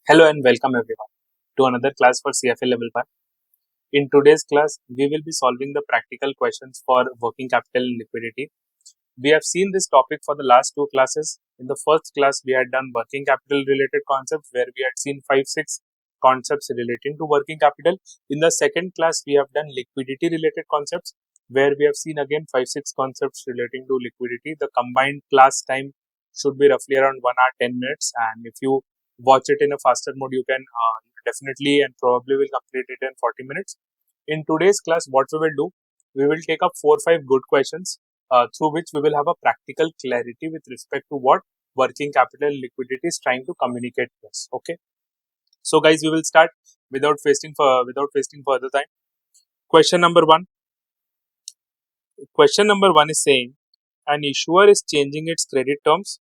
Hello and welcome everyone to another class for CFA Level 1. In today's class, we will be solving the practical questions for working capital and liquidity. We have seen this topic for the last two classes. In the first class, we had done working capital related concepts where we had seen 5-6 concepts relating to working capital. In the second class, we have done liquidity related concepts where we have seen again 5-6 concepts relating to liquidity. The combined class time should be roughly around 1 hour 10 minutes, and if you watch it in a faster mode, you can definitely and probably will complete it in 40 minutes. In today's class, what we will do, we will take up 4 or 5 good questions through which we will have a practical clarity with respect to what working capital liquidity is trying to communicate to us. Okay, so guys, we will start without wasting further time. Question number one. Question number one is saying an issuer is changing its credit terms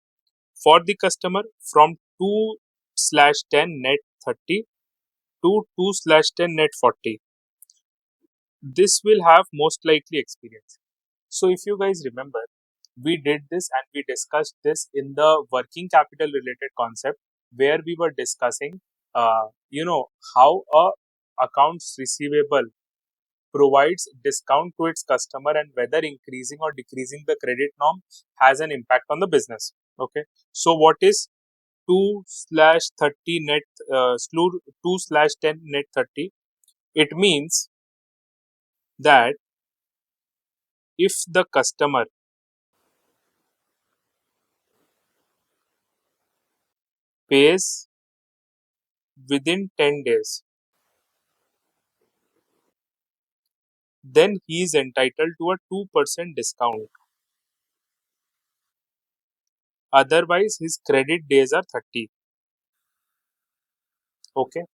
for the customer from 2/10 net 30 to 2/10 net 40. This will have most likely experience. So if you guys remember, we did this and we discussed this in the working capital related concept where we were discussing, how a accounts receivable provides discount to its customer and whether increasing or decreasing the credit norm has an impact on the business. Okay. So what is 2/30 net, 2/10 net 30? It means that if the customer pays within 10 days, then he is entitled to a 2% discount. Otherwise, his credit days are 30. Okay.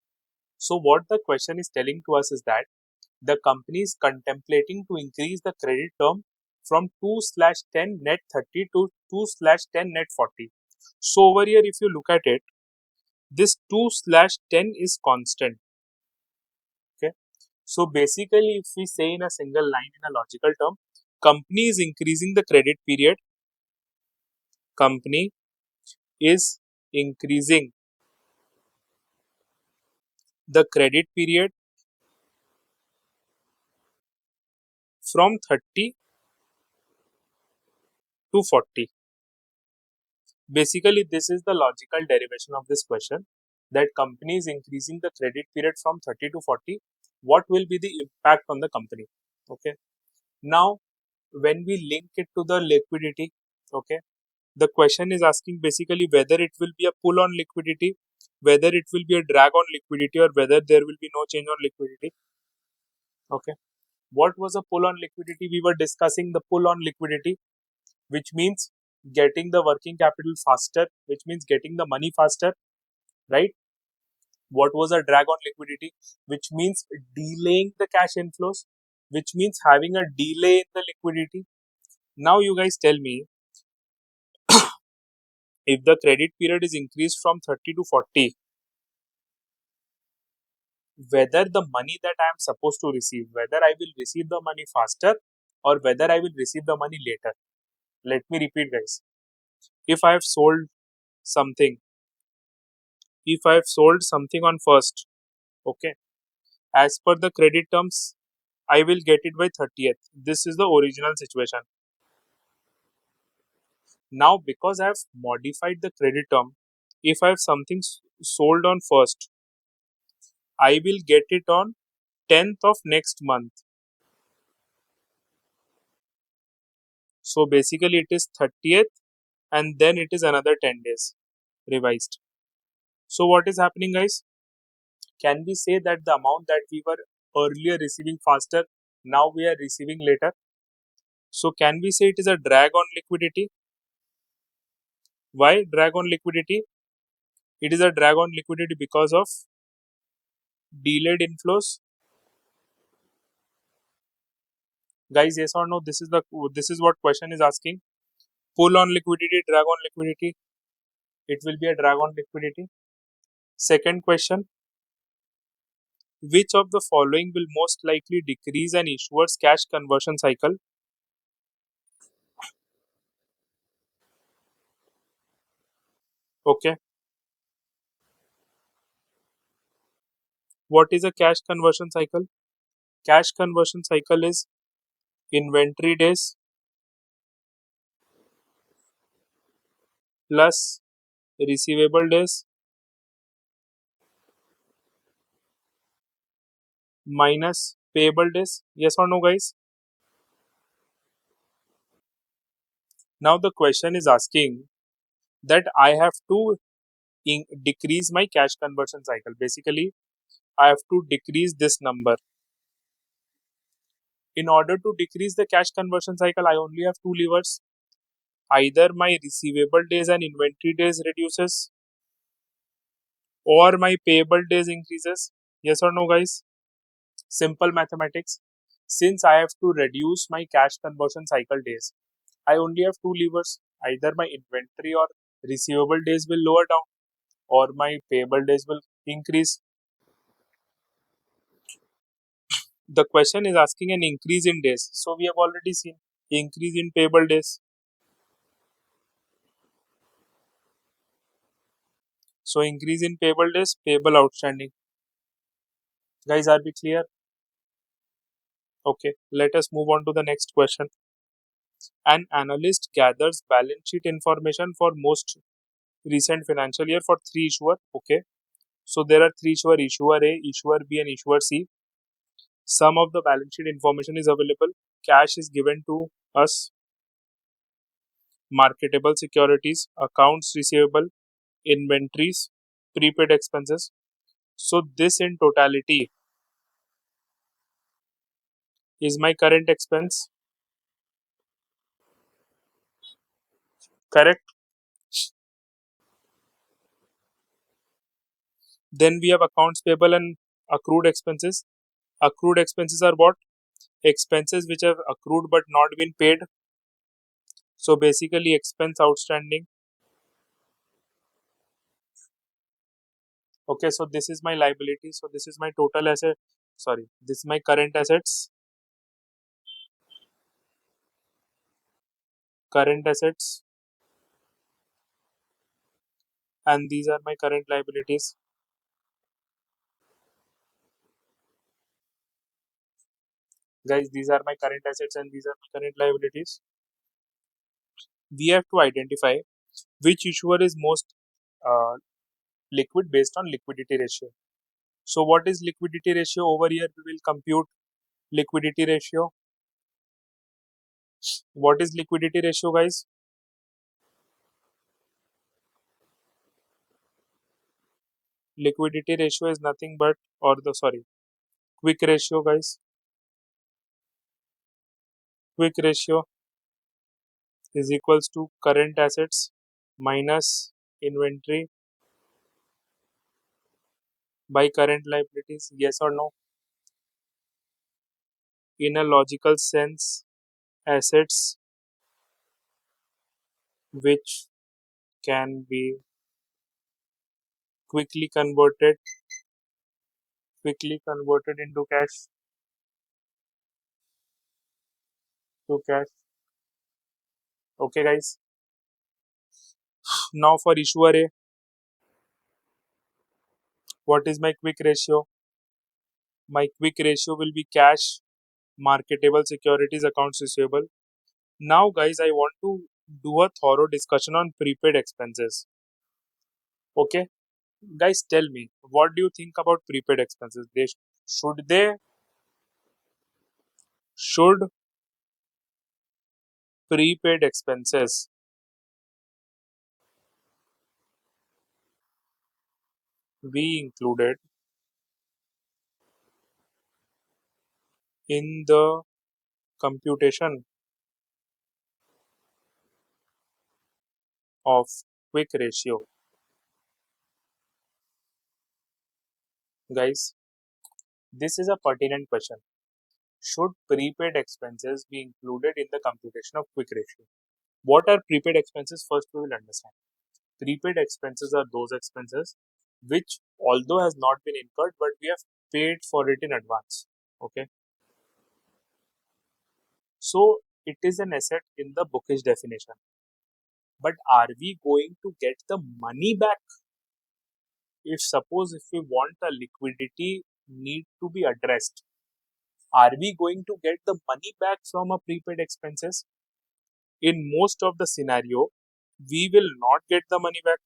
So, what the question is telling to us is that the company is contemplating to increase the credit term from 2/10 net 30 to 2/10 net 40. So, over here, if you look at it, this 2/10 is constant. Okay. So, basically, if we say in a single line in a logical term, company is increasing the credit period. Company is increasing the credit period from 30 to 40. Basically, this is the logical derivation of this question, that company is increasing the credit period from 30 to 40. What will be the impact on the company? Okay. Now, when we link it to the liquidity, okay, the question is asking basically whether it will be a pull on liquidity, whether it will be a drag on liquidity, or whether there will be no change on liquidity. Okay. What was a pull on liquidity? We were discussing the pull on liquidity, which means getting the working capital faster, which means getting the money faster, right? What was a drag on liquidity? Which means delaying the cash inflows, which means having a delay in the liquidity. Now, you guys tell me, if the credit period is increased from 30 to 40, whether the money that I am supposed to receive, whether I will receive the money faster or whether I will receive the money later. Let me repeat, guys. If I have sold something, if I have sold something on first, okay, as per the credit terms, I will get it by 30th. This is the original situation. Now, because I have modified the credit term, if I have something sold on first, I will get it on 10th of next month. So basically, it is 30th and then it is another 10 days revised. So, what is happening, guys? Can we say that the amount that we were earlier receiving faster, now we are receiving later? So, can we say it is a drag on liquidity? Why drag on liquidity? It is a drag on liquidity because of delayed inflows. Guys, yes or no? This is what question is asking. Pull on liquidity, drag on liquidity. It will be a drag on liquidity. Second question. Which of the following will most likely decrease an issuer's cash conversion cycle? Okay. What is a cash conversion cycle? Cash conversion cycle is inventory days plus receivable days minus payable days. Yes or no, guys? Now the question is asking that I have to decrease my cash conversion cycle. Basically, I have to decrease this number. In order to decrease the cash conversion cycle, I only have two levers. Either my receivable days and inventory days reduces or my payable days increases. Yes or no, guys? Simple mathematics. Since I have to reduce my cash conversion cycle days, I only have two levers. Either my inventory or receivable days will lower down or my payable days will increase. The question is asking an increase in days. So we have already seen increase in payable days. So increase in payable days, payable outstanding. Guys, are we clear? Okay, let us move on to the next question. An analyst gathers balance sheet information for most recent financial year for three issuer. Okay, so there are three issuer: issuer A, issuer B, and issuer C. Some of the balance sheet information is available. Cash is given to us. Marketable securities, accounts receivable, inventories, prepaid expenses. So this in totality is my current expense. Correct. Then we have accounts payable and accrued expenses. Accrued expenses are what? Expenses which have accrued but not been paid. So basically expense outstanding. Okay, so this is my liability. So this is my total asset. Sorry, this is my current assets. Current assets. And these are my current liabilities. Guys, these are my current assets and these are my current liabilities. We have to identify which issuer is most uh, liquid based on liquidity ratio. So what is liquidity ratio? Over here we will compute liquidity ratio. What is liquidity ratio, guys? Liquidity ratio is nothing but, or the sorry, quick ratio, guys. Quick ratio is equals to current assets minus inventory by current liabilities. Yes or no? In a logical sense, assets which can be quickly converted into cash. Okay, guys. Now for issuer A, what is my quick ratio? My quick ratio will be cash, marketable securities, accounts receivable. Now, guys, I want to do a thorough discussion on prepaid expenses. Okay, guys, tell me, what do you think about prepaid expenses? Should prepaid expenses be included in the computation of quick ratio? Guys, this is a pertinent question. Should prepaid expenses be included in the computation of quick ratio? What are prepaid expenses? First, we will understand. Prepaid expenses are those expenses which, although has not been incurred, but we have paid for it in advance. Okay, so it is an asset in the bookish definition. But are we going to get the money back? If suppose if we want a liquidity need to be addressed. Are we going to get the money back from our prepaid expenses? In most of the scenario, we will not get the money back.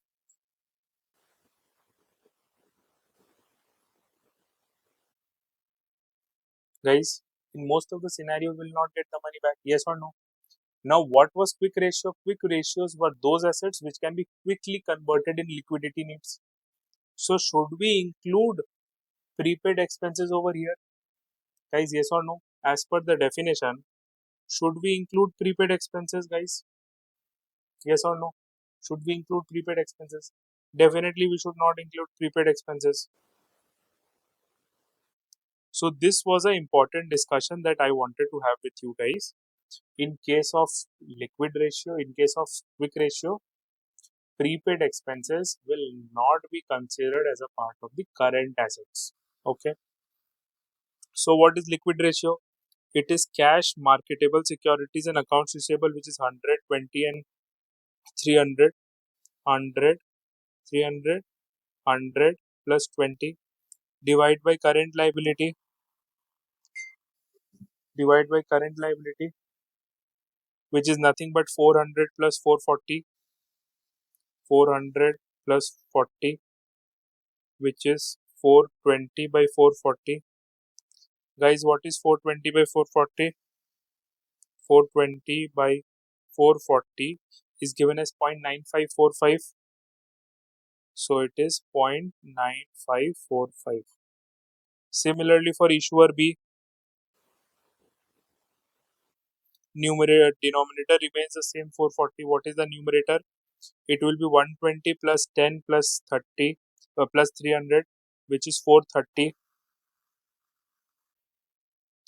Guys, in most of the scenario, we will not get the money back. Yes or no? Now, what was quick ratio? Quick ratios were those assets which can be quickly converted in liquidity needs. So, should we include prepaid expenses over here? Guys, yes or no? As per the definition, should we include prepaid expenses, guys? Yes or no? Should we include prepaid expenses? Definitely, we should not include prepaid expenses. So, this was an important discussion that I wanted to have with you guys. In case of liquid ratio, in case of quick ratio, prepaid expenses will not be considered as a part of the current assets. Okay. So, what is liquid ratio? It is cash, marketable securities, and accounts receivable, which is 100, 20, and 300. 100, 300, 100 plus 20. Divide by current liability. Divide by current liability, which is nothing but 400 plus 440. 400 plus 40, which is 420 by 440. Guys, what is 420 by 440? 420 by 440 is given as 0.9545. So it is 0.9545. Similarly, for issuer B, denominator remains the same 440. What is the numerator? It will be 120 plus 10 plus 30 plus 300, which is 430.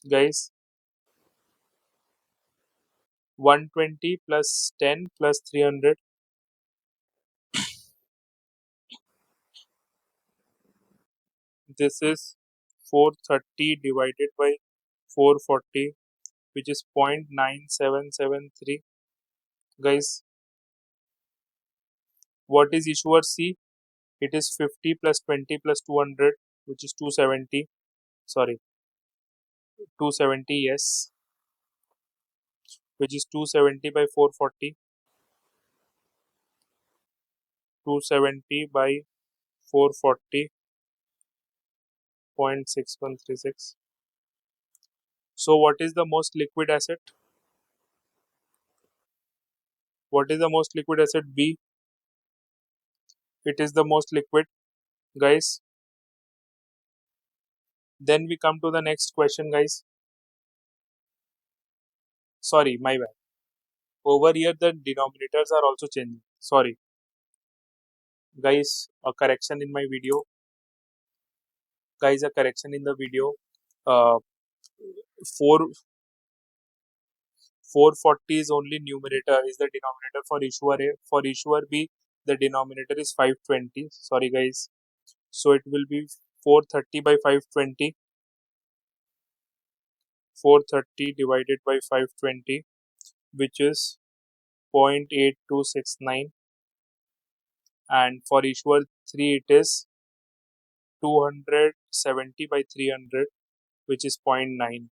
Guys, 120 plus 10 plus 300. This is 430 divided by 440, which is 0.9773. Guys, what is issuer C? It is 50 plus 20 plus 200, which is 270. Sorry, 270, yes, which is 270 by 440. 270 by 440, 0.6136. So, what is the most liquid asset? What is the most liquid asset? B. It is the most liquid, guys. Then we come to the next question, guys. Sorry, my bad. Over here, the denominators are also changing. Sorry, guys. A correction in my video. Guys, a correction in the video. Uh, 4 440 is only numerator. Is the denominator for issuer A. For issuer B, the denominator is 520. Sorry, guys. So it will be 430 by 520. 430 divided by 520, which is 0.8269, and for issuer 3 it is 270 by 300, which is 0.9.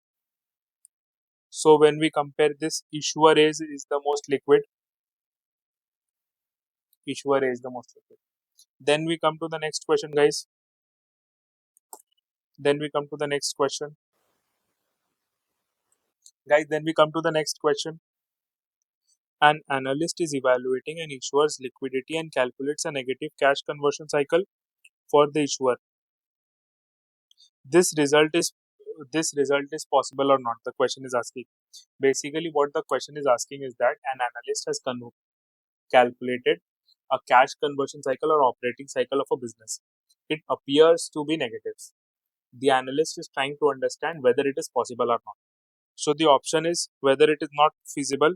So when we compare this, issuer A is the most liquid. Issuer A is the most liquid. Then we come to the next question, guys. Then we come to the next question. Guys, then we come to the next question. An analyst is evaluating an issuer's liquidity and calculates a negative cash conversion cycle for the issuer. This result is possible or not? The question is asking. Basically, what the question is asking is that an analyst has calculated a cash conversion cycle or operating cycle of a business. It appears to be negative. The analyst is trying to understand whether it is possible or not. So the option is whether it is not feasible.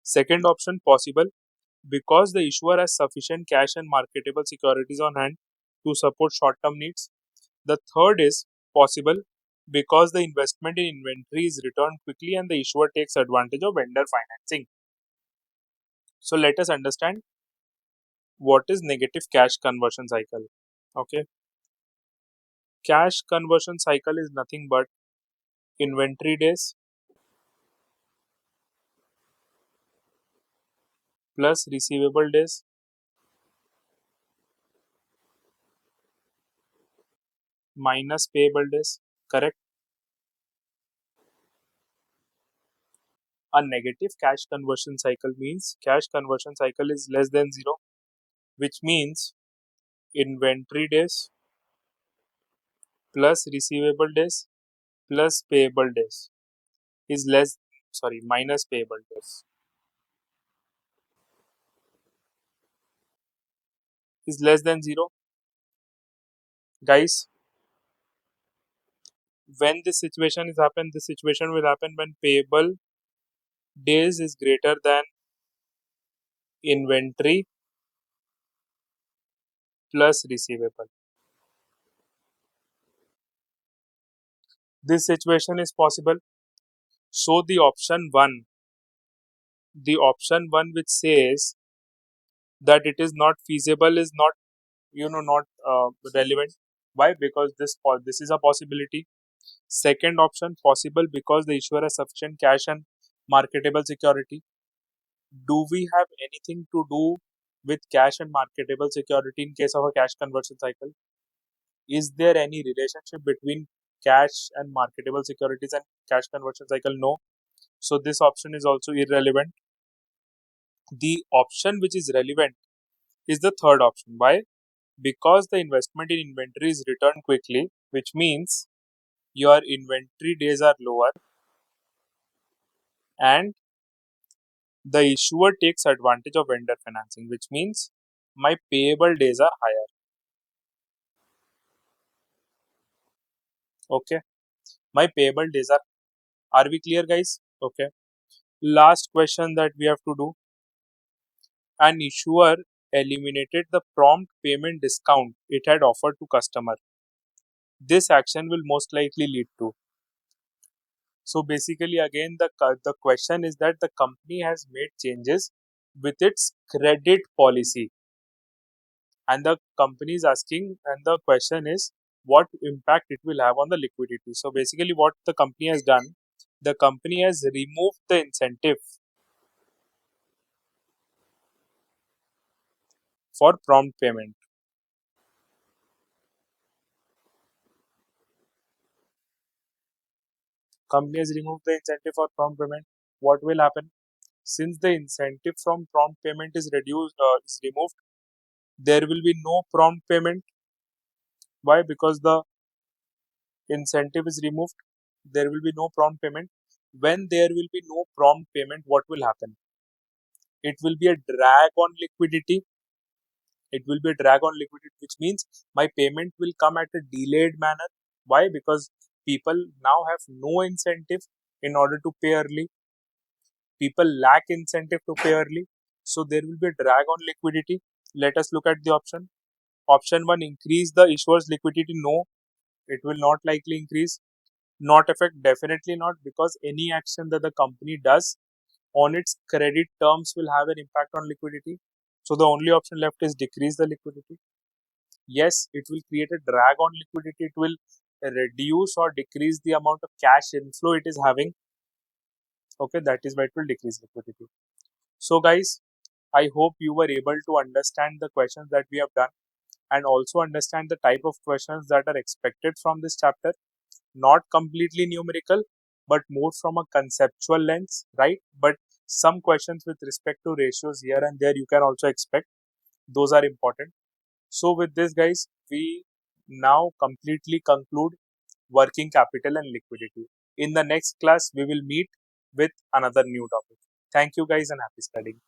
Second option, possible, because the issuer has sufficient cash and marketable securities on hand to support short-term needs. The third is possible because the investment in inventory is returned quickly and the issuer takes advantage of vendor financing. So let us understand what is negative cash conversion cycle. Okay. Cash conversion cycle is nothing but inventory days plus receivable days minus payable days. Correct? A negative cash conversion cycle means cash conversion cycle is less than 0, which means inventory days plus receivable days plus payable days is minus payable days is less than 0. Guys, when this situation will happen when payable days is greater than inventory plus receivable. This situation is possible. So the option one which says that it is not feasible is not not relevant. Why? Because this is a possibility. Second option, possible because the issuer has sufficient cash and marketable security. Do we have anything to do with cash and marketable security in case of a cash conversion cycle? Is there any relationship between cash and marketable securities and cash conversion cycle? No. So this option is also irrelevant. The option which is relevant is the third option. Why? Because the investment in inventory is returned quickly, which means your inventory days are lower and the issuer takes advantage of vendor financing, which means my payable days are higher. Okay, my payable days are we clear, guys? Okay, last question that we have to do. An issuer eliminated the prompt payment discount it had offered to customer. This action will most likely lead to. So basically, again, the question is that the company has made changes with its credit policy, and the company is asking, and the question is what impact it will have on the liquidity. So basically, what the company has done, the company has removed the incentive for prompt payment. Company has removed the incentive for prompt payment. What will happen? Since the incentive from prompt payment is removed, there will be no prompt payment. Why? Because the incentive is removed, there will be no prompt payment. When there will be no prompt payment, what will happen? It will be a drag on liquidity. It will be a drag on liquidity, which means my payment will come at a delayed manner. Why? Because people now have no incentive in order to pay early. People lack incentive to pay early. So there will be a drag on liquidity. Let us look at the option. Option 1, increase the issuer's liquidity. No, it will not likely increase. Not affect, definitely not, because any action that the company does on its credit terms will have an impact on liquidity. So the only option left is decrease the liquidity. Yes, it will create a drag on liquidity. It will reduce or decrease the amount of cash inflow it is having. Okay, that is why it will decrease liquidity. So guys, I hope you were able to understand the questions that we have done and also understand the type of questions that are expected from this chapter. Not completely numerical, but more from a conceptual lens, right? But some questions with respect to ratios here and there you can also expect. Those are important. So with this, guys, we now completely conclude working capital and liquidity. In the next class, we will meet with another new topic. Thank you, guys, and happy studying.